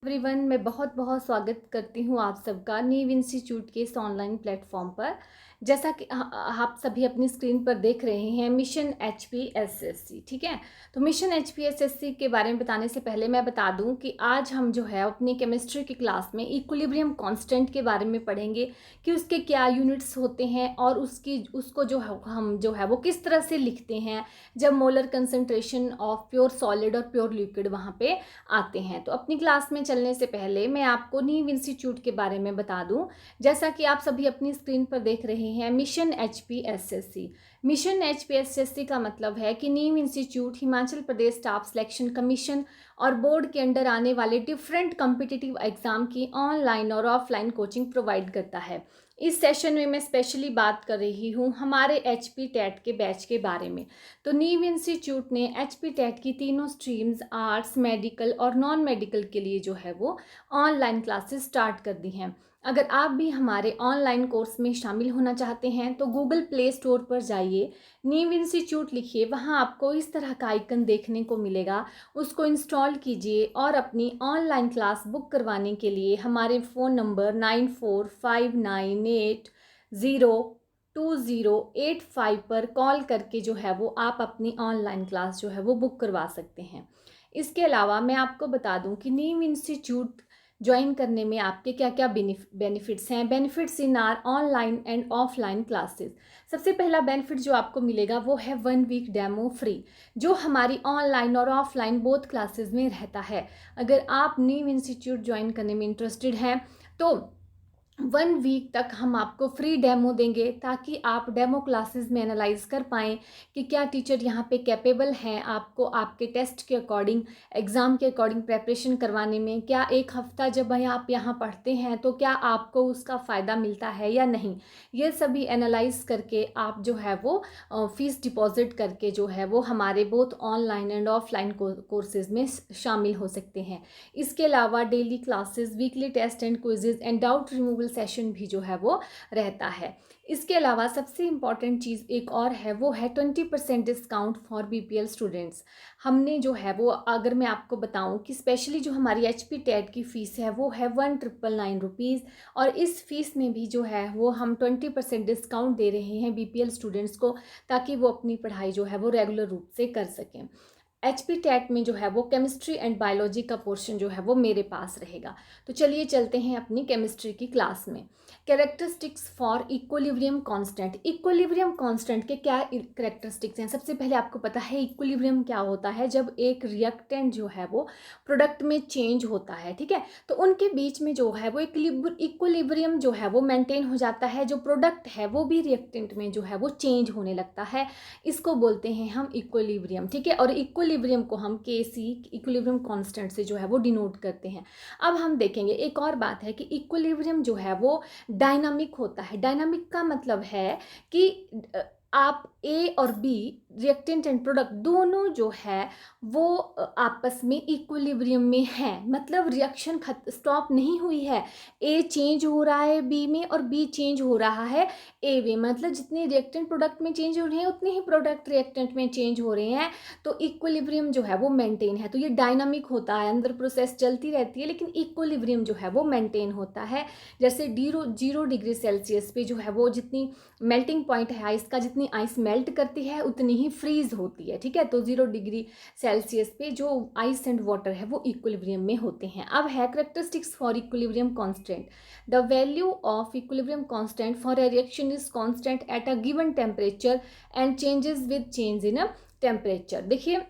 Everyone, मैं बहुत बहुत स्वागत करती हूँ आप सबका नीव इंस्टीट्यूट के इस ऑनलाइन प्लेटफॉर्म पर। जैसा कि आप सभी अपनी स्क्रीन पर देख रहे हैं, मिशन HPSSC। ठीक है, तो मिशन HPSSC के बारे में बताने से पहले मैं बता दूं कि आज हम जो है अपनी केमिस्ट्री की क्लास में इक्विलिब्रियम कांस्टेंट के बारे में पढ़ेंगे कि उसके क्या यूनिट्स होते हैं और उसको जो है हम जो है वो किस तरह से लिखते हैं जब molar concentration of pure solid और प्योर लिक्विड वहाँ पे आते हैं। तो अपनी क्लास में चलने से पहले मैं आपको नीव इंस्टीट्यूट के बारे में बता दूं। जैसा कि आप सभी अपनी स्क्रीन पर देख रहे हैं, मिशन HPSSC। मिशन HPSSC का मतलब है कि नीव institute Himachal Pradesh staff selection commission और बोर्ड के अंडर आने वाले डिफरेंट कॉम्पिटिटिव एग्जाम की ऑनलाइन और ऑफलाइन कोचिंग प्रोवाइड करता है। इस सेशन में मैं स्पेशली बात कर रही हूँ हमारे HP टेट के बैच के बारे में। तो नीव इंस्टीट्यूट ने HP टेट की तीनों स्ट्रीम्स आर्ट्स, मेडिकल और नॉन मेडिकल के लिए जो है वो ऑनलाइन क्लासेस स्टार्ट कर दी हैं। अगर आप भी हमारे ऑनलाइन कोर्स में शामिल होना चाहते हैं तो गूगल प्ले स्टोर पर जाइए, नीव इंस्टीट्यूट लिखिए, वहाँ आपको इस तरह का आइकन देखने को मिलेगा। उसको इंस्टॉल कीजिए और अपनी ऑनलाइन क्लास बुक करवाने के लिए हमारे फ़ोन नंबर 9459802085 पर कॉल करके जो है वो आप अपनी ऑनलाइन क्लास जो है वो बुक करवा सकते हैं। इसके अलावा मैं आपको बता दूं कि नीव इंस्टीट्यूट ज्वाइन करने में आपके क्या क्या बेनिफिट्स हैं। Benefits in are online and offline classes. सबसे पहला बेनिफिट जो आपको मिलेगा वो है 1 वीक डेमो फ्री, जो हमारी ऑनलाइन और ऑफलाइन बोथ क्लासेस में रहता है। अगर आप नीव इंस्टीट्यूट ज्वाइन करने में इंटरेस्टेड हैं तो 1 वीक तक हम आपको फ्री डेमो देंगे ताकि आप डेमो क्लासेस में एनालाइज कर पाएँ कि क्या टीचर यहाँ पे कैपेबल हैं आपको आपके टेस्ट के अकॉर्डिंग, एग्ज़ाम के अकॉर्डिंग प्रेपरेशन करवाने में। क्या एक हफ़्ता जब आप यहाँ पढ़ते हैं तो क्या आपको उसका फ़ायदा मिलता है या नहीं, ये सभी एनालाइज करके आप जो है वो फ़ीस डिपॉजिट करके जो है वो हमारे both online and offline courses में शामिल हो सकते हैं। इसके अलावा daily classes, weekly test and quizzes and doubt removal session भी जो है वो रहता है। इसके अलावा सबसे इम्पॉर्टेंट चीज़ एक और है, वो है 20% डिस्काउंट फॉर BPL स्टूडेंट्स। हमने जो है वो, अगर मैं आपको बताऊं कि स्पेशली जो हमारी HP टेट की फ़ीस है वो है 1999 रुपीज़, और इस फीस में भी जो है वो हम 20% डिस्काउंट दे रहे हैं BPL स्टूडेंट्स को, ताकि वो अपनी पढ़ाई जो है वो रेगुलर रूप से कर सकें। HP टेट में जो है वो केमिस्ट्री एंड बायोलॉजी का पोर्शन जो है वो मेरे पास रहेगा। तो चलिए चलते हैं अपनी केमिस्ट्री की क्लास में। Characteristics for equilibrium constant. Equilibrium constant के क्या कैरेक्टरिस्टिक्स हैं? सबसे पहले आपको पता है इक्विलिब्रियम क्या होता है। जब एक रिएक्टेंट जो है वो प्रोडक्ट में चेंज होता है, ठीक है, तो उनके बीच में जो है वो इक्विलिब्रियम जो है वो मेंटेन हो जाता है। जो प्रोडक्ट है वो भी रिएक्टेंट में जो है वो चेंज होने लगता है। इसको बोलते हैं हम इक्विलिब्रियम, ठीक है। और इक्विलिब्रियम को हम KC, इक्विलिब्रियम कांस्टेंट से जो है वो डिनोट करते हैं। अब हम देखेंगे एक और बात है कि इक्विलिब्रियम जो है वो डायनामिक होता है। डायनामिक का मतलब है कि आप A और B, रिएक्टेंट एंड प्रोडक्ट, दोनों जो है वो आपस में इक्विलिब्रियम में हैं। मतलब रिएक्शन स्टॉप नहीं हुई है। A चेंज हो रहा है B में और B चेंज हो रहा है A में। मतलब जितने रिएक्टेंट प्रोडक्ट में चेंज हो रहे हैं उतने ही प्रोडक्ट रिएक्टेंट में चेंज हो रहे हैं। तो इक्विलिब्रियम जो है वो मेंटेन है। तो ये डायनामिक होता है, अंदर प्रोसेस चलती रहती है, लेकिन इक्विलिब्रियम जो है वो मेंटेन होता है। जैसे 0 डिग्री सेल्सियस पे जो है वो जितनी मेल्टिंग पॉइंट है आइस का, जितनी आइस मेल्ट करती है उतनी ही फ्रीज होती है, ठीक है। तो 0 डिग्री सेल्सियस पे जो आइस एंड वाटर है वो इक्विलिब्रियम में होते हैं। अब है characteristics for equilibrium constant. The value of equilibrium constant for a reaction is constant at a given temperature and changes with change in a temperature. देखिए,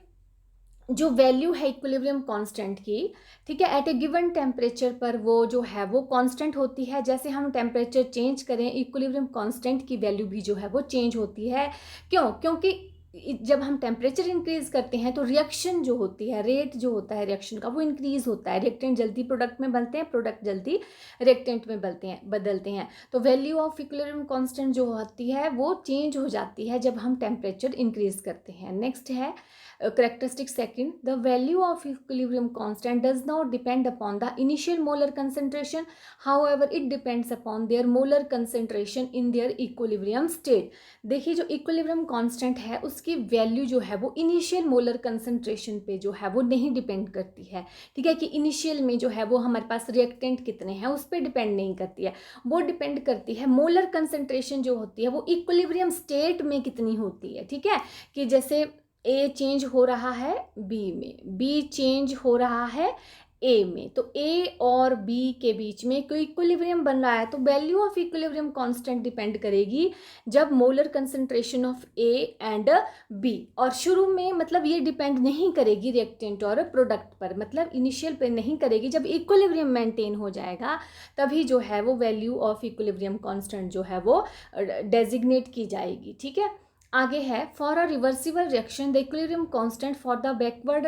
जो वैल्यू है इक्विलिब्रियम कांस्टेंट की, ठीक है, एट ए गिवन टेम्परेचर पर वो जो है वो कांस्टेंट होती है। जैसे हम टेम्परेचर चेंज करें, इक्विलिब्रियम कांस्टेंट की वैल्यू भी जो है वो चेंज होती है। क्यों? क्योंकि जब हम टेम्परेचर इंक्रीज करते हैं तो रिएक्शन जो होती है, रेट जो होता है रिएक्शन का, वो इंक्रीज होता है। रिएक्टेंट जल्दी प्रोडक्ट में बनते हैं, प्रोडक्ट जल्दी रिएक्टेंट में बदलते हैं। तो वैल्यू ऑफ इक्विलिब्रियम कांस्टेंट जो होती है वो चेंज हो जाती है जब हम टेम्परेचर इंक्रीज करते हैं। नेक्स्ट है characteristic second, the value of equilibrium constant does not depend upon the initial molar concentration, however it depends upon their molar concentration in their equilibrium state. देखिए, जो equilibrium constant है उसकी value जो है वो इनिशियल मोलर कंसंट्रेशन पे जो है वो नहीं डिपेंड करती है, ठीक है, कि इनिशियल में जो है वो हमारे पास रिएक्टेंट कितने हैं उस पर डिपेंड नहीं करती है, वो डिपेंड करती है मोलर कंसंट्रेशन जो होती है वो इक्विलिब्रियम स्टेट में कितनी होती है, ठीक है, कि जैसे ए चेंज हो रहा है बी में, बी चेंज हो रहा है ए में, तो ए और बी के बीच में कोई इक्विलिब्रियम बन रहा है, तो value of equilibrium constant depend करेगी जब molar concentration of A and B, और शुरू में मतलब ये डिपेंड नहीं करेगी रिएक्टेंट और प्रोडक्ट पर, मतलब इनिशियल पे नहीं करेगी, जब इक्विलिब्रियम मेंटेन हो जाएगा तभी जो है वो वैल्यू ऑफ इक्विलिब्रियम कांस्टेंट जो है वो डेजिग्नेट की जाएगी, ठीक है। आगे है for a reversible reaction the equilibrium constant for the backward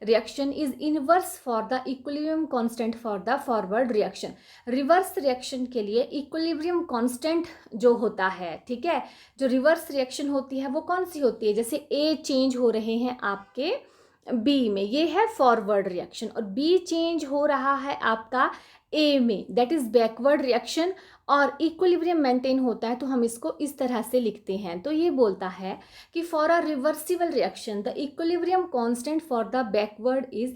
reaction is inverse for the equilibrium constant for the forward reaction. Reverse reaction के लिए इक्विलिब्रियम कांस्टेंट जो होता है, ठीक है, जो रिवर्स रिएक्शन होती है वो कौन सी होती है, जैसे ए चेंज हो रहे हैं आपके बी में, ये है फॉरवर्ड रिएक्शन, और बी चेंज हो रहा है आपका ए में, दैट इज बैकवर्ड रिएक्शन, और इक्विलिब्रियम मेंटेन होता है तो हम इसको इस तरह से लिखते हैं। तो ये बोलता है कि for a reversible reaction the equilibrium constant for the backward is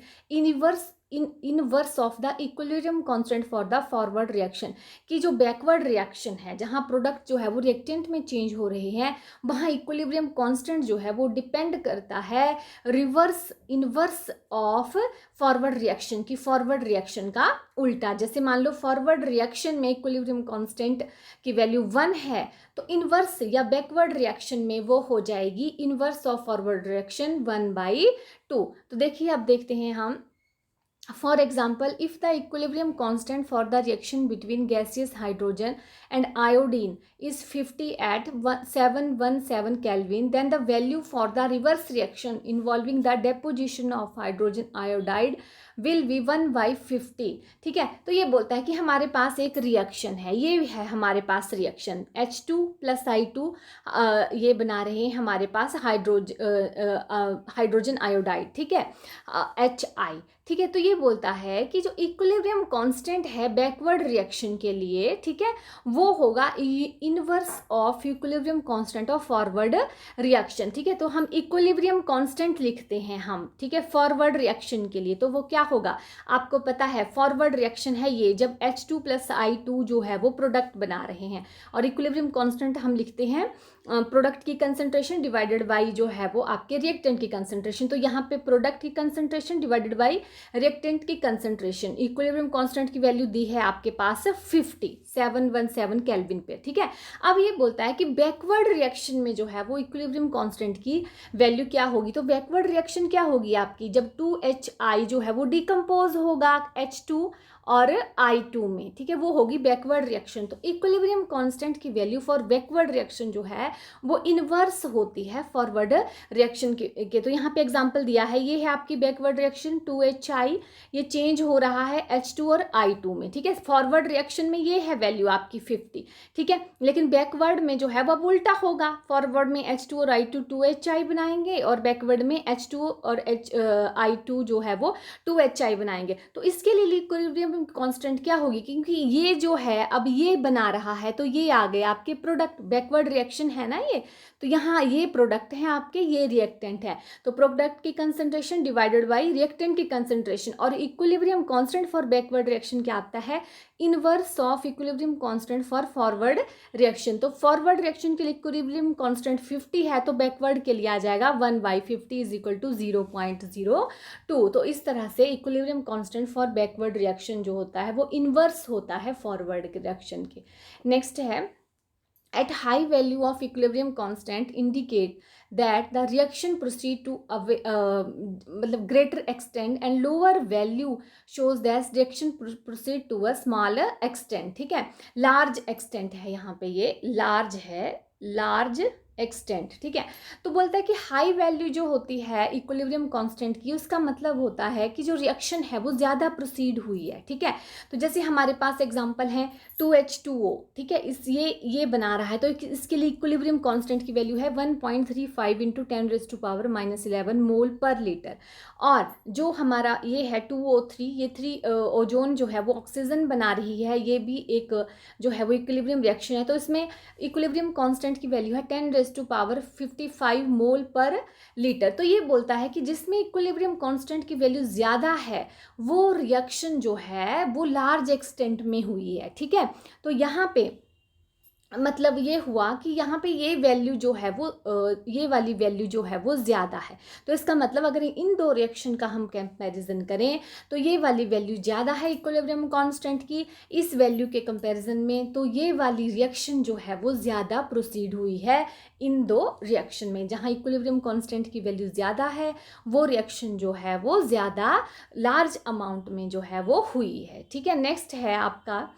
inverse of the equilibrium constant for the forward reaction, कि जो बैकवर्ड रिएक्शन है जहाँ प्रोडक्ट जो है वो रिएक्टेंट में चेंज हो रहे हैं वहाँ इक्विलिब्रियम कांस्टेंट जो है वो डिपेंड करता है reverse inverse of forward reaction की, फॉरवर्ड रिएक्शन का उल्टा। जैसे मान लो फॉरवर्ड रिएक्शन में इक्विलिब्रियम कांस्टेंट की वैल्यू 1 है तो इनवर्स या बैकवर्ड रिएक्शन में वो हो जाएगी इनवर्स ऑफ फॉरवर्ड रिएक्शन 1/2। तो देखिए अब देखते हैं हम, for example if the equilibrium constant for the reaction between gaseous hydrogen and iodine is 50 at 717 Kelvin, then the value for the reverse reaction involving the deposition of hydrogen iodide will be 1/50, ठीक है। तो ये बोलता है कि हमारे पास एक reaction है, ये है हमारे पास रिएक्शन H2 + I2 ये बना रहे हैं हमारे पास हाइड्रोजन आयोडाइड, ठीक है, HI, ठीक है। तो ये बोलता है कि जो इक्विलिब्रियम कांस्टेंट है बैकवर्ड रिएक्शन के लिए, ठीक है, वो होगा inverse of equilibrium constant of forward reaction, ठीक है। तो हम इक्विलिब्रियम कांस्टेंट लिखते हैं हम, ठीक है, फॉरवर्ड रिएक्शन के लिए, तो वो क्या होगा आपको पता है, फॉरवर्ड रिएक्शन है ये जब H2 + I2 जो है वो प्रोडक्ट बना रहे हैं, और इक्विलिब्रियम कांस्टेंट हम लिखते हैं प्रोडक्ट की कंसंट्रेशन डिवाइडेड बाई जो है वो आपके रिएक्टेंट की कंसंट्रेशन। तो यहाँ पे प्रोडक्ट की कंसंट्रेशन डिवाइडेड बाई रिएक्टेंट की कंसंट्रेशन, इक्विलिब्रियम कांस्टेंट की वैल्यू दी है आपके पास 717 केल्विन पे, ठीक है। अब ये बोलता है कि बैकवर्ड रिएक्शन में जो है वो इक्विलिब्रियम कांस्टेंट की वैल्यू क्या होगी, तो बैकवर्ड रिएक्शन क्या होगी आपकी, जब 2HI जो है वो डिकम्पोज होगा H2 और I2 में, ठीक है, वो होगी बैकवर्ड रिएक्शन। तो इक्विलिब्रियम कांस्टेंट की वैल्यू फॉर बैकवर्ड रिएक्शन जो है वो इनवर्स होती है फॉरवर्ड रिएक्शन के। तो यहाँ पे एग्जांपल दिया है, ये है आपकी बैकवर्ड रिएक्शन 2HI, ये चेंज हो रहा है H2 और I2 में, ठीक है। फॉरवर्ड रिएक्शन में ये है वैल्यू आपकी 50, ठीक है, लेकिन बैकवर्ड में जो है वो अब उल्टा होगा, फॉरवर्ड में H2 और I2 2HI बनाएंगे और बैकवर्ड में H2 और I2 जो है वो 2HI बनाएंगे। तो इसके लिए इक्विलिब्रियम कांस्टेंट क्या होगी, क्योंकि ये जो है अब ये बना रहा है तो ये आ गए आपके प्रोडक्ट, बैकवर्ड रिएक्शन है ना ये, तो यहाँ ये प्रोडक्ट है आपके, ये रिएक्टेंट है, तो प्रोडक्ट की कंसंट्रेशन डिवाइडेड बाय रिएक्टेंट की कंसंट्रेशन, और equilibrium constant for backward reaction क्या आता है, inverse of equilibrium constant for forward reaction. तो फॉरवर्ड रिएक्शन के लिए इक्विलिब्रियम कांस्टेंट 50 है तो बैकवर्ड के लिए आ जाएगा 1/50 = 0.02। तो इस तरह से equilibrium constant for backward reaction जो होता है वो इनवर्स होता है फॉरवर्ड रिएक्शन के। नेक्स्ट है at high value of equilibrium constant indicate that the reaction proceed to मतलब greater extent and lower value shows that reaction proceed to a smaller extent, ठीक है, large extent है यहाँ पे, ये large है, large एक्सटेंट, ठीक है। तो बोलता है कि हाई वैल्यू जो होती है इक्विलिब्रियम कांस्टेंट की, उसका मतलब होता है कि जो रिएक्शन है वो ज़्यादा प्रोसीड हुई है, ठीक है। तो जैसे हमारे पास एग्जांपल है 2H2O, ठीक है, ये बना रहा है तो इसके लिए इक्विलिब्रियम कांस्टेंट की वैल्यू है 1.35 × 10⁻11 मोल पर लीटर, और जो हमारा ये है 2O3, ये 3 ओजोन जो है वो ऑक्सीजन बना रही है, ये भी एक जो है वो इक्विलिब्रियम रिएक्शन है, तो इसमें इक्विलिब्रियम कांस्टेंट की वैल्यू है 10⁻³ 10⁻55 मोल पर लीटर। तो ये बोलता है कि जिसमें इक्विलिब्रियम कांस्टेंट की वैल्यू ज़्यादा है वो रिएक्शन जो है वो लार्ज एक्सटेंट में हुई है, ठीक है। तो यहाँ पे मतलब ये हुआ कि यहाँ पे ये वैल्यू जो है वो ये वाली वैल्यू जो है वो ज़्यादा है। तो इसका मतलब अगर इन दो रिएक्शन का हम कंपैरिजन करें तो ये वाली वैल्यू ज़्यादा है इक्विलिब्रियम कांस्टेंट की इस वैल्यू के कंपैरिजन में, तो ये वाली रिएक्शन जो है वो ज़्यादा प्रोसीड हुई है इन दो रिएक्शन में। जहाँ इक्विलिब्रियम कांस्टेंट की वैल्यू ज़्यादा है वो रिएक्शन जो है वो ज़्यादा लार्ज अमाउंट में जो है वो हुई है, ठीक है। नेक्स्ट है आपका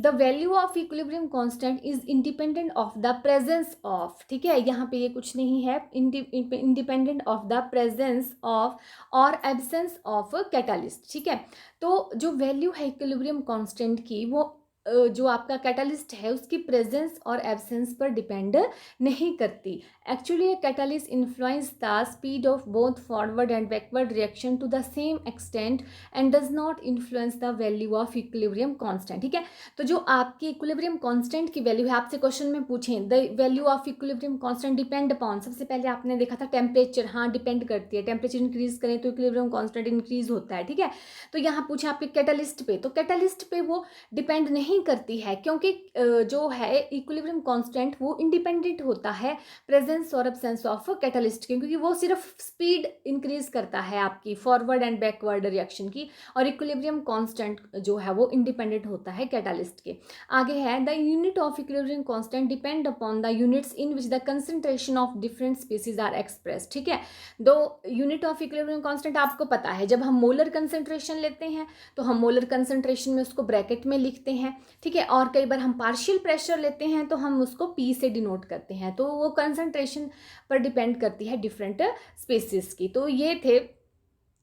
the value of equilibrium constant is independent of the presence of, ठीक है। यहाँ पे ये कुछ नहीं है, independent of the presence of और एब्सेंस ऑफ कैटालिस्ट, ठीक है। तो जो वैल्यू है इक्विलिब्रियम कांस्टेंट की वो जो आपका कैटालिस्ट है उसकी प्रेजेंस और एब्सेंस पर डिपेंड नहीं करती। Actually a catalyst influence the speed of both forward and backward reaction to the same extent and does not influence the value of equilibrium constant, ठीक है। तो जो आपकी इक्विलिब्रियम कांस्टेंट की वैल्यू है, आपसे क्वेश्चन में पूछें the value of equilibrium constant depend upon, सबसे पहले आपने देखा था टेम्परेचर, हाँ डिपेंड करती है, टेम्परेचर इंक्रीज करें तो इक्विलिब्रियम कांस्टेंट इंक्रीज होता है, ठीक है। तो यहाँ पूछे आपके कैटालिस्ट पे, तो कैटालिस्ट पे वो डिपेंड नहीं करती है क्योंकि जो है इक्विलिब्रियम कांस्टेंट वो इंडिपेंडेंट होता है प्रेजेंस और एब्सेंस ऑफ कैटालिस्ट के, क्योंकि वो सिर्फ स्पीड इंक्रीज करता है आपकी फॉरवर्ड एंड बैकवर्ड रिएक्शन की, और इक्विलिब्रियम कांस्टेंट जो है वो इंडिपेंडेंट होता है कैटालिस्ट के। आगे है the unit of equilibrium constant depend upon the units in which the concentration of different species are express, ठीक है। दो यूनिट ऑफ इक्विलिब्रियम कांस्टेंट आपको पता है, जब हम मोलर कंसंट्रेशन लेते हैं तो हम मोलर कंसंट्रेशन में उसको ब्रैकेट में लिखते हैं, ठीक है। और कई बार हम पार्शियल प्रेशर लेते हैं तो हम उसको पी से डिनोट करते हैं, तो वो कंसंट्रेशन पर डिपेंड करती है डिफरेंट स्पेसिस की। तो ये थे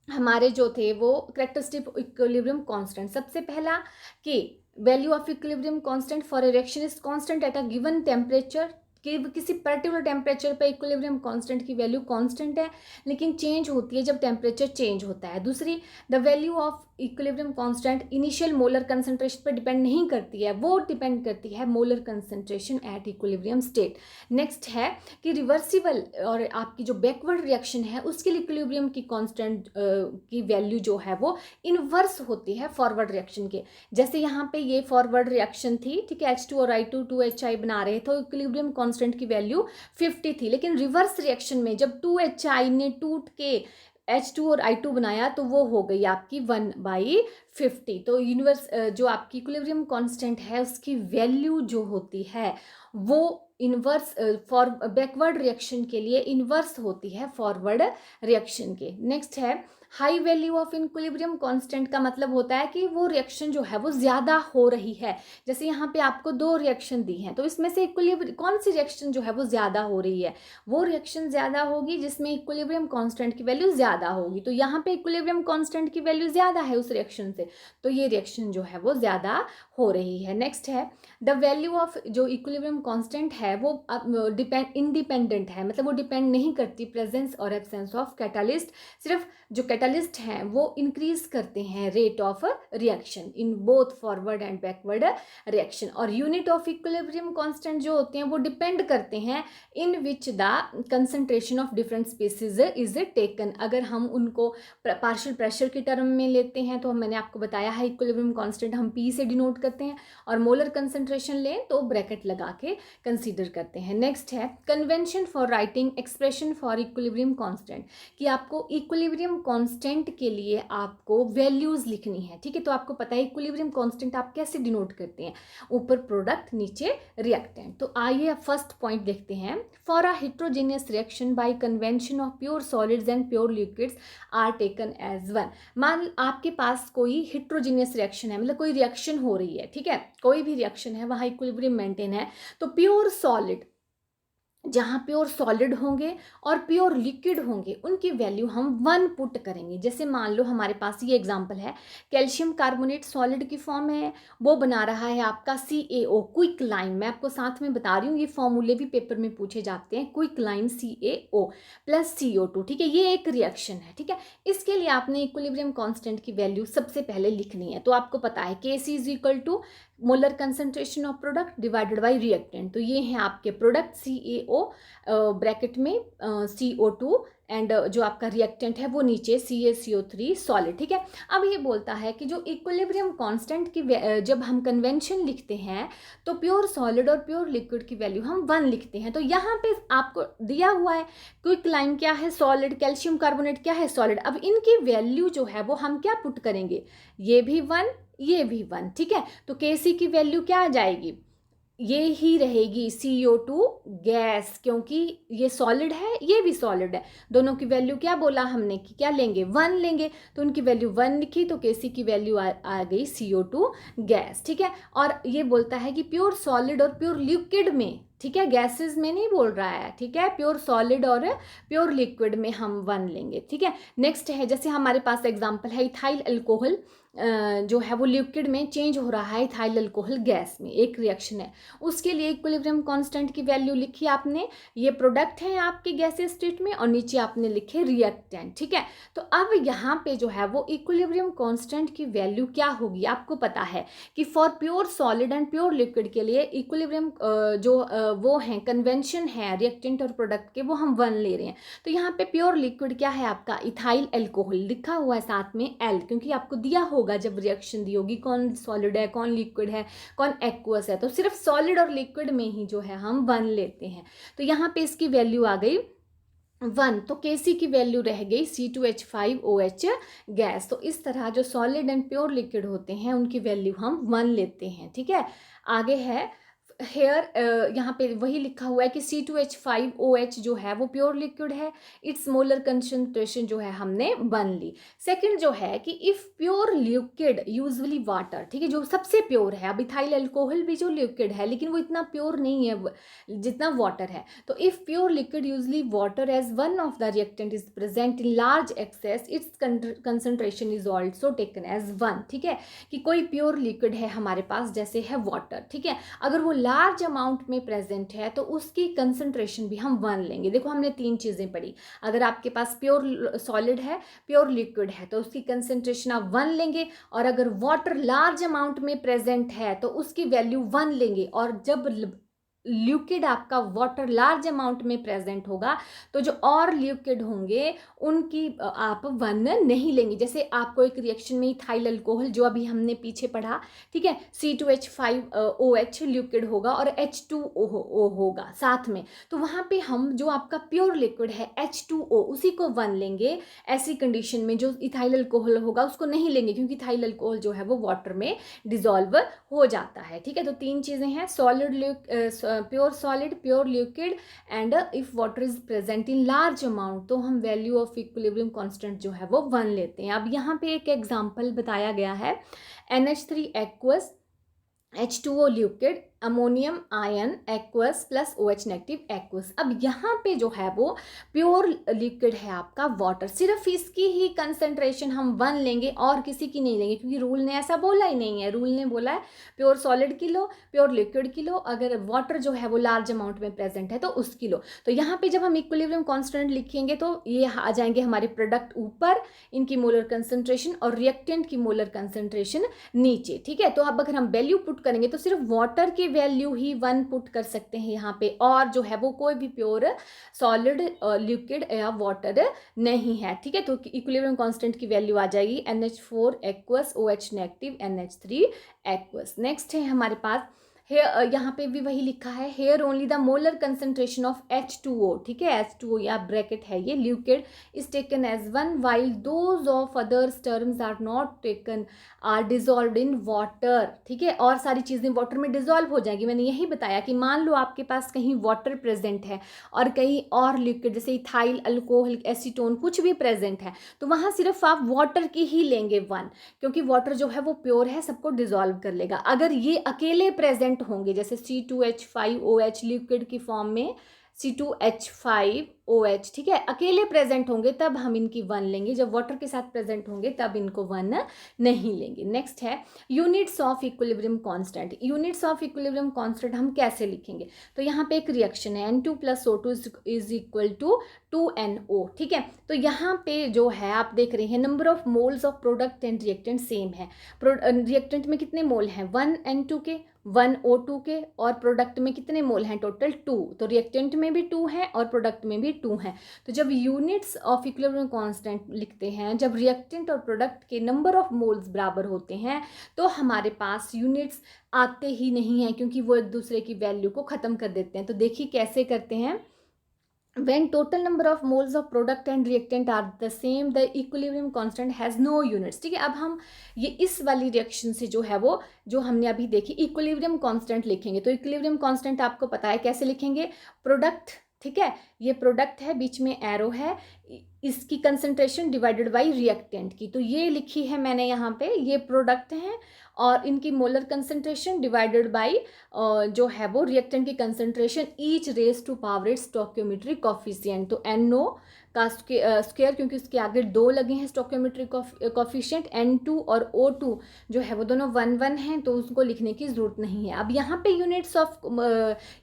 हमारे जो थे वो कैरेक्टरिस्टिक इक्विलिब्रियम कांस्टेंट। सबसे पहला कि value of equilibrium constant for a reaction is constant at a given temperature, कि किसी पर्टिकुलर टेम्परेचर पर इक्विलिब्रियम कांस्टेंट की वैल्यू कांस्टेंट है लेकिन चेंज होती है जब टेम्परेचर चेंज होता है। दूसरी, the value of equilibrium constant initial molar concentration पर डिपेंड नहीं करती है, वो डिपेंड करती है molar concentration at equilibrium state. Next है कि रिवर्सिबल और आपकी जो बैकवर्ड रिएक्शन है उसके लिए इक्विलिब्रियम की कांस्टेंट की वैल्यू जो है वो इनवर्स होती है फॉरवर्ड रिएक्शन के। जैसे यहाँ पे ये फॉरवर्ड रिएक्शन थी, ठीक है, H2 और I2 2HI बना रहे थे, इक्विलिब्रियम कांस्टेंट की वैल्यू 50 थी, लेकिन रिवर्स रिएक्शन में जब 2HI ने टूट के H2 और I2 बनाया तो वो हो गई आपकी 1/50। तो यूनिवर्स जो आपकी इक्विलिब्रियम कांस्टेंट है उसकी वैल्यू जो होती है वो इनवर्स फॉर बैकवर्ड रिएक्शन के लिए इनवर्स होती है फॉरवर्ड रिएक्शन के। नेक्स्ट है high value of equilibrium constant का मतलब होता है कि वो रिएक्शन जो है वो ज़्यादा हो रही है। जैसे यहाँ पे आपको दो रिएक्शन दी हैं तो इसमें से इक्विलिब्रियम कौन सी रिएक्शन जो है वो ज़्यादा हो रही है, वो रिएक्शन ज़्यादा होगी जिसमें इक्विलिब्रियम कांस्टेंट की वैल्यू ज़्यादा होगी। तो यहाँ पे इक्विलिब्रियम कांस्टेंट की वैल्यू ज़्यादा है उस रिएक्शन से, तो ये रिएक्शन जो है वो ज़्यादा हो रही है। नेक्स्ट है द वैल्यू ऑफ जो इक्विलिब्रियम कांस्टेंट है वो इंडिपेंडेंट है, मतलब वो डिपेंड नहीं करती प्रेजेंस और एब्सेंस ऑफ कैटालिस्ट, सिर्फ जो कैटालिस्ट हैं वो इंक्रीज करते हैं rate of reaction in both forward and backward reaction. और यूनिट ऑफ इक्विलिब्रियम कांस्टेंट जो होते हैं वो डिपेंड करते हैं in which the concentration of different species is taken. अगर हम उनको पार्शियल प्रेशर की टर्म में लेते हैं तो मैंने आपको बताया है इक्विलिब्रियम कांस्टेंट हम पी से डिनोट करते हैं, और मोलर कंसंट्रेशन लें तो ब्रैकेट लगा के कंसीडर करते हैं। नेक्स्ट है convention for writing expression for equilibrium constant, कि आपको इक्विलिब्रियम कांस्टेंट के लिए आपको वैल्यूज लिखनी है, ठीक है। तो आपको पता है इक्विलिब्रियम कांस्टेंट आप कैसे डिनोट करते हैं, ऊपर प्रोडक्ट नीचे रिएक्टेंट। तो आइए फर्स्ट पॉइंट देखते हैं। For a heterogeneous reaction by convention of pure solids and pure liquids are taken as one. मान आपके पास कोई हेट्रोजेनियस रिएक्शन है, मतलब कोई रिएक्शन हो रही है, ठीक है, कोई भी रिएक्शन है वहाँ इक्विलिब्रियम मेंटेन है, तो प्योर सॉलिड जहाँ प्योर सॉलिड होंगे और प्योर लिक्विड होंगे उनकी वैल्यू हम 1 पुट करेंगे। जैसे मान लो हमारे पास ये एग्जांपल है, कैल्शियम कार्बोनेट सॉलिड की फॉर्म है, वो बना रहा है आपका CaO क्विक लाइम। मैं आपको साथ में बता रही हूँ ये फॉर्मूले भी पेपर में पूछे जाते हैं, quick lime CaO plus CO2, ठीक है, ये एक रिएक्शन है, ठीक है। इसके लिए आपने इक्विलिब्रियम कांस्टेंट की वैल्यू सबसे पहले लिखनी है। तो आपको पता है Kc is equal to molar concentration of product divided by reactant, तो ये हैं आपके प्रोडक्ट CaO CO ब्रैकेट में CO2 एंड जो आपका रिएक्टेंट है वो नीचे CaCO3 सॉलिड, ठीक है। अब ये बोलता है कि जो इक्विलिब्रियम कांस्टेंट की जब हम कन्वेंशन लिखते हैं तो प्योर सॉलिड और प्योर लिक्विड की वैल्यू हम 1 लिखते हैं। तो यहाँ पे आपको दिया हुआ है क्विकलाइम क्या है, सॉलिड, कैल्शियम कार्बोनेट क्या है, सॉलिड। अब इनकी वैल्यू जो है वो हम क्या पुट करेंगे, ये भी 1, ये भी 1, ठीक है। तो Kc की वैल्यू क्या आ जाएगी, ये ही रहेगी CO2 गैस, क्योंकि ये सॉलिड है ये भी सॉलिड है। दोनों की वैल्यू क्या बोला हमने कि क्या लेंगे, 1 लेंगे। तो उनकी वैल्यू 1 लिखी तो Kc की वैल्यू आ गई CO2 गैस, ठीक है। और ये बोलता है कि प्योर सॉलिड और प्योर लिक्विड में, ठीक है, गैसेस में नहीं बोल रहा है, ठीक है, प्योर सॉलिड और प्योर लिक्विड में हम 1 लेंगे, ठीक है। नेक्स्ट है, जैसे हमारे पास एग्जांपल है इथाइल अल्कोहल जो है वो लिक्विड में चेंज हो रहा है इथाइल अल्कोहल गैस में, एक रिएक्शन है, उसके लिए इक्विलिब्रियम कांस्टेंट की वैल्यू लिखी आपने, ये प्रोडक्ट है आपके गैसियस स्टेट में, और नीचे आपने लिखे रिएक्टेंट, ठीक है। तो अब यहाँ पे जो है वो इक्विलिब्रियम कांस्टेंट की वैल्यू क्या होगी, आपको पता है कि for pure solid and pure liquid के लिए इक्विलिब्रियम जो वो है कन्वेंशन है रिएक्टेंट और प्रोडक्ट के, वो हम 1 ले रहे हैं। तो यहाँ पे प्योर लिक्विड क्या है आपका, इथाइल अल्कोहल लिखा हुआ है साथ में L, क्योंकि आपको दिया होगा जब रिएक्शन दी होगी कौन सॉलिड है कौन लिक्विड है कौन एक्वस है, तो सिर्फ सॉलिड और लिक्विड में ही जो है हम 1 लेते हैं। तो यहाँ पे इसकी वैल्यू आ गई 1, तो Kc की वैल्यू रह गई C2H5OH गैस। तो इस तरह जो सॉलिड एंड प्योर लिक्विड होते हैं उनकी वैल्यू हम 1 लेते हैं, ठीक है। आगे है हेयर, यहाँ पे वही लिखा हुआ है कि C2H5OH जो है वो प्योर लिक्विड है, इट्स मोलर कंसंट्रेशन जो है हमने 1 ली। सेकंड जो है कि if pure liquid usually water, ठीक है, जो सबसे प्योर है, अब इथाइल अल्कोहल भी जो लिक्विड है लेकिन वो इतना प्योर नहीं है जितना वाटर है, तो if pure liquid usually water as one of the reactant is present in large excess, its concentration is also taken as 1, ठीक है। कि कोई प्योर लिक्विड है हमारे पास जैसे है वाटर, ठीक है, अगर वो लार्ज अमाउंट में प्रेजेंट है तो उसकी कंसंट्रेशन भी हम 1 लेंगे। देखो हमने 3 चीज़ें पढ़ी, अगर आपके पास प्योर सॉलिड है प्योर लिक्विड है तो उसकी कंसंट्रेशन आप 1 लेंगे, और अगर वाटर लार्ज अमाउंट में प्रेजेंट है तो उसकी वैल्यू 1 लेंगे, और जब लिक्विड आपका वाटर लार्ज अमाउंट में प्रेजेंट होगा तो जो और लिक्विड होंगे उनकी आप 1 नहीं लेंगे। जैसे आपको एक रिएक्शन में इथाइल अल्कोहल जो अभी हमने पीछे पढ़ा, ठीक है, C2H5OH लिक्विड होगा और H2O होगा साथ में, तो वहाँ पे हम जो आपका प्योर लिक्विड है H2O उसी को 1 लेंगे। ऐसी कंडीशन में जो इथाइल अल्कोहल होगा उसको नहीं लेंगे, क्योंकि इथाइल अल्कोहल जो है वो वाटर में डिजॉल्व हो जाता है, ठीक है। तो 3 चीज़ें हैं, solid pure solid pure liquid and if water is present in large amount, तो हम वैल्यू ऑफ इक्विलिब्रियम कांस्टेंट जो है वो 1 लेते हैं। अब यहाँ पे एक एग्जांपल बताया गया है, NH3 aqueous, H2O liquid, ammonium ion aqueous plus OH negative aqueous. अब यहाँ पे जो है वो प्योर लिक्विड है आपका वाटर, सिर्फ इसकी ही कंसंट्रेशन हम 1 लेंगे और किसी की नहीं लेंगे, क्योंकि रूल ने ऐसा बोला ही नहीं है। रूल ने बोला है प्योर सॉलिड की लो, प्योर लिक्विड की लो, अगर वाटर जो है वो लार्ज अमाउंट में प्रेजेंट है तो उसकी लो। तो यहाँ पे जब हम इक्विलिब्रियम कांस्टेंट लिखेंगे तो ये आ जाएंगे हमारे प्रोडक्ट ऊपर, इनकी मोलर कंसंट्रेशन, और रिएक्टेंट की मोलर कंसंट्रेशन नीचे, ठीक है। तो अब अगर हम वैल्यू पुट करेंगे तो सिर्फ वाटर की वैल्यू ही 1 पुट कर सकते हैं यहाँ पे, और जो है वो कोई भी प्योर सॉलिड लिक्विड या वाटर नहीं है, ठीक है। तो इक्विलिब्रियम कांस्टेंट की वैल्यू आ जाएगी NH4 aqueous OH negative NH3 aqueous. Next है हमारे पास हेयर, यहाँ पे भी वही लिखा है, here only the molar concentration of H2O, ठीक है, H2O या ब्रैकेट है ये liquid is taken as 1 while those of others terms are not taken are dissolved in water, ठीक है। और सारी चीज़ें वाटर में डिजॉल्व हो जाएगी। मैंने यही बताया कि मान लो आपके पास कहीं वाटर प्रेजेंट है और कहीं और लिक्विड जैसे इथाइल अल्कोहल एसीटोन कुछ भी प्रेजेंट है, तो वहाँ सिर्फ आप वाटर की ही लेंगे 1, क्योंकि वाटर जो है वो प्योर है, सबको डिजॉल्व कर लेगा। अगर ये अकेले प्रेजेंट होंगे जैसे C2H5OH लिक्विड की फॉर्म में C2H5OH, ठीक है, अकेले प्रेजेंट होंगे तब हम इनकी 1 लेंगे, जब वाटर के साथ प्रेजेंट होंगे तब इनको 1 नहीं लेंगे। नेक्स्ट है units of equilibrium constant. Units of equilibrium constant हम कैसे लिखेंगे, तो यहाँ पे एक रिएक्शन है N2 + O2 is equal to 2NO, ठीक है। तो यहाँ पे जो है आप देख रहे हैं number of moles of product and reactant same है। रिएक्टेंट में कितने मोल हैं 1 N2 के, 1O2 के, और प्रोडक्ट में कितने मोल हैं टोटल 2, तो रिएक्टेंट में भी 2 हैं और प्रोडक्ट में भी 2 हैं। तो जब यूनिट्स ऑफ इक्विलिब्रियम कांस्टेंट लिखते हैं, जब रिएक्टेंट और प्रोडक्ट के नंबर ऑफ मोल्स बराबर होते हैं, तो हमारे पास यूनिट्स आते ही नहीं हैं, क्योंकि वो एक दूसरे की वैल्यू को ख़त्म कर देते हैं। तो देखिए कैसे करते हैं। When total number of moles of product and reactant are the same, the equilibrium constant has no units। ठीक है, अब हम ये इस वाली रिएक्शन से जो है वो जो हमने अभी देखी इक्विलिब्रियम कांस्टेंट लिखेंगे। तो इक्विलिब्रियम कांस्टेंट आपको पता है कैसे लिखेंगे, प्रोडक्ट, ठीक है, ये प्रोडक्ट है, बीच में एरो है, इसकी कंसंट्रेशन डिवाइडेड बाय रिएक्टेंट की, तो ये लिखी है मैंने यहाँ पे, ये प्रोडक्ट हैं और इनकी मोलर कंसंट्रेशन डिवाइडेड बाय जो है वो रिएक्टेंट की concentration, each raise to power its stoichiometric coefficient. तो NO का स्क्वायर, क्योंकि उसके आगे 2 लगे हैं स्टोइकियोमेट्रिक कोफिशिएंट, N2 और O2 जो है वो दोनों 1 1 हैं, तो उसको लिखने की ज़रूरत नहीं है। अब यहाँ पे यूनिट्स ऑफ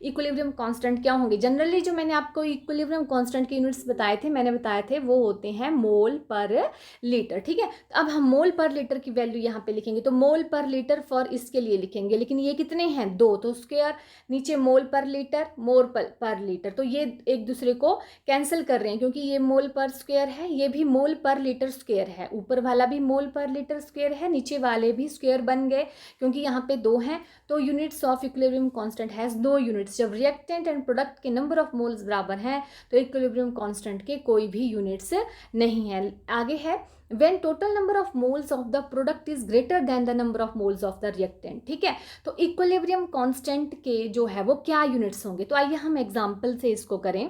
इक्विलिब्रियम कांस्टेंट क्या होंगे, जनरली जो मैंने आपको इक्विलिब्रियम कांस्टेंट के यूनिट्स बताए थे, मैंने बताए थे वो होते हैं मोल पर लीटर। ठीक है, तो अब हम मोल पर लीटर की वैल्यू यहाँ पे लिखेंगे, तो मोल पर लीटर फॉर इसके लिए लिखेंगे, लेकिन ये कितने हैं 2, तो स्क्वायर, नीचे मोल पर लीटर, मोल पर लीटर, तो ये एक दूसरे को कैंसिल कर रहे हैं, क्योंकि ये मोल पर स्क्वायर है, ये भी मोल पर लीटर स्क्वायर है, ऊपर वाला भी मोल पर लीटर स्क्वायर है, नीचे वाले भी स्क्वायर बन गए, क्योंकि यहाँ पे 2 हैं। तो units of equilibrium constant has 2 units. जब रिएक्टेंट एंड प्रोडक्ट के नंबर ऑफ मोल्स बराबर हैं, तो इक्विलिब्रियम कांस्टेंट के कोई भी यूनिट्स नहीं है। आगे है when total number of moles of the product is greater than the number of moles of the reactant। ठीक है, तो इक्विलिब्रियम कांस्टेंट के जो है वो क्या यूनिट्स होंगे, तो आइए हम एग्जांपल से इसको करें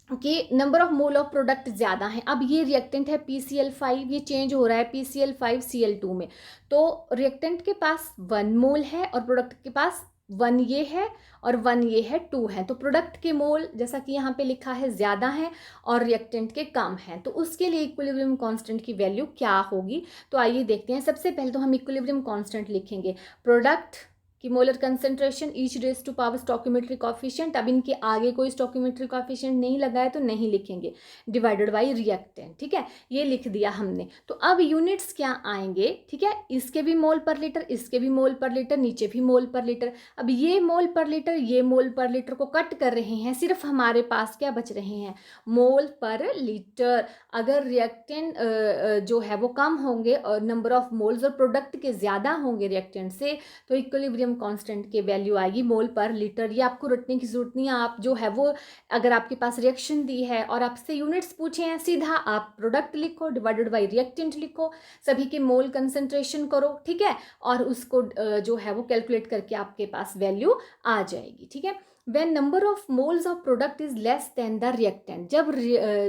कि number of mole of product ज़्यादा है। अब ये रिएक्टेंट है PCl5, ये चेंज हो रहा है PCl5Cl2 में, तो रिएक्टेंट के पास 1 मोल है और प्रोडक्ट के पास 1 ये है और 1 ये है, 2 है। तो प्रोडक्ट के मोल जैसा कि यहाँ पे लिखा है ज़्यादा है और रिएक्टेंट के कम है, तो उसके लिए इक्विलिब्रियम कांस्टेंट की वैल्यू क्या होगी। तो आइए देखते हैं। सबसे पहले तो हम इक्विलिब्रियम कांस्टेंट लिखेंगे, प्रोडक्ट की molar concentration each raise to power stoichiometric coefficient, अब इनके आगे कोई स्टोइकियोमेट्रिक कोफिशिएंट नहीं लगा है तो नहीं लिखेंगे, डिवाइडेड बाय रिएक्टेंट। ठीक है, ये लिख दिया हमने। तो अब यूनिट्स क्या आएंगे, ठीक है, इसके भी मोल पर लीटर, इसके भी मोल पर लीटर, नीचे भी मोल पर लीटर। अब ये मोल पर लीटर, ये मोल पर लीटर को कट कर रहे हैं, सिर्फ हमारे पास क्या बच रहे हैं, मोल पर लीटर। अगर रिएक्टेंट जो है वो कम होंगे और नंबर ऑफ मोल्स और प्रोडक्ट के ज़्यादा होंगे रिएक्टेंट से, तो इक्विलिब्रियम कांस्टेंट की वैल्यू आएगी मोल पर लीटर। ये आपको रटने की जरूरत नहीं है, आप जो है वो अगर आपके पास रिएक्शन दी है और आपसे यूनिट्स पूछे हैं, सीधा आप प्रोडक्ट लिखो डिवाइडेड बाय रिएक्टेंट लिखो, सभी के मोल कंसंट्रेशन करो, ठीक है, और उसको जो है वो कैलकुलेट करके आपके पास वैल्यू आ जाएगी। ठीक है, when number of moles of product is less than the reactant, जब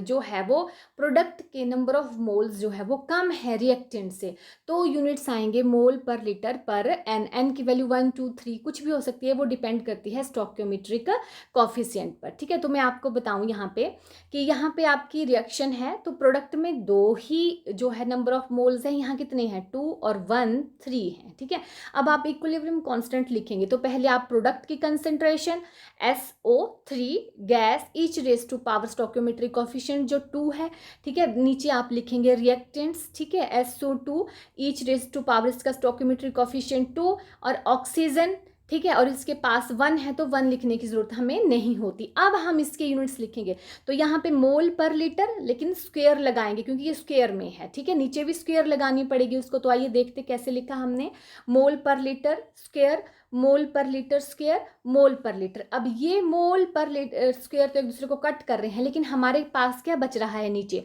जो है वो प्रोडक्ट के नंबर ऑफ मोल्स जो है वो कम है रिएक्टेंट से, तो यूनिट्स आएंगे मोल पर लीटर पर एन की वैल्यू 1 2 3 कुछ भी हो सकती है, वो डिपेंड करती है स्टोइकियोमेट्रिक कोफिशिएंट पर। ठीक है, तो मैं आपको बताऊं यहाँ पे कि यहाँ पे आपकी रिएक्शन है, तो प्रोडक्ट में 2 ही जो है नंबर ऑफ मोल्स है, यहाँ कितने हैं 2 और 1 3 हैं। ठीक है, अब आप इक्विलिब्रियम कांस्टेंट लिखेंगे, तो पहले आप प्रोडक्ट की concentration SO3 gas each raise to power stoichiometric coefficient जो 2 है, ठीक है, नीचे आप लिखेंगे रिएक्टेंट्स, ठीक है, SO2 each raise to power इसका स्टोइकियोमेट्रिक कोफिशिएंट 2, और ऑक्सीजन, ठीक है, और इसके पास 1 है तो 1 लिखने की जरूरत हमें नहीं होती। अब हम इसके यूनिट्स लिखेंगे, तो यहाँ पे मोल पर लीटर, लेकिन स्क्वायर लगाएंगे क्योंकि ये स्क्वायर में है। ठीक है, नीचे भी स्क्वायर लगानी पड़ेगी उसको, तो आइए देखते कैसे लिखा हमने, मोल पर लीटर स्क्वायर, मोल पर लीटर स्क्वायर, मोल पर लीटर। अब ये मोल पर लीटर स्क्वायर तो एक दूसरे को कट कर रहे हैं, लेकिन हमारे पास क्या बच रहा है नीचे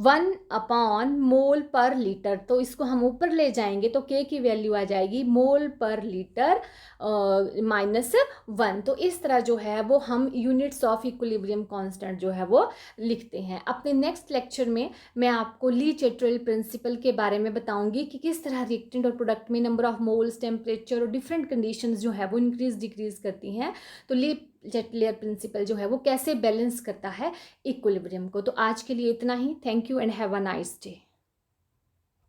1 अपॉन मोल पर लीटर, तो इसको हम ऊपर ले जाएंगे तो K की वैल्यू आ जाएगी मोल पर लीटर -1। तो इस तरह जो है वो हम यूनिट्स ऑफ इक्विलिब्रियम कांस्टेंट जो है वो लिखते हैं। अपने नेक्स्ट लेक्चर में मैं आपको ली चेटरेल प्रिंसिपल के बारे में बताऊंगी कि किस तरह रिएक्टेंट और प्रोडक्ट में नंबर ऑफ मोल्स, टेम्परेचर और डिफरेंट कंडीशंस जो है वो इंक्रीज डिक्रीज करती हैं, तो ली चेटलेयर प्रिंसिपल जो है वो कैसे बैलेंस करता है इक्विलिब्रियम को। तो आज के लिए इतना ही। Thank you and have a nice day.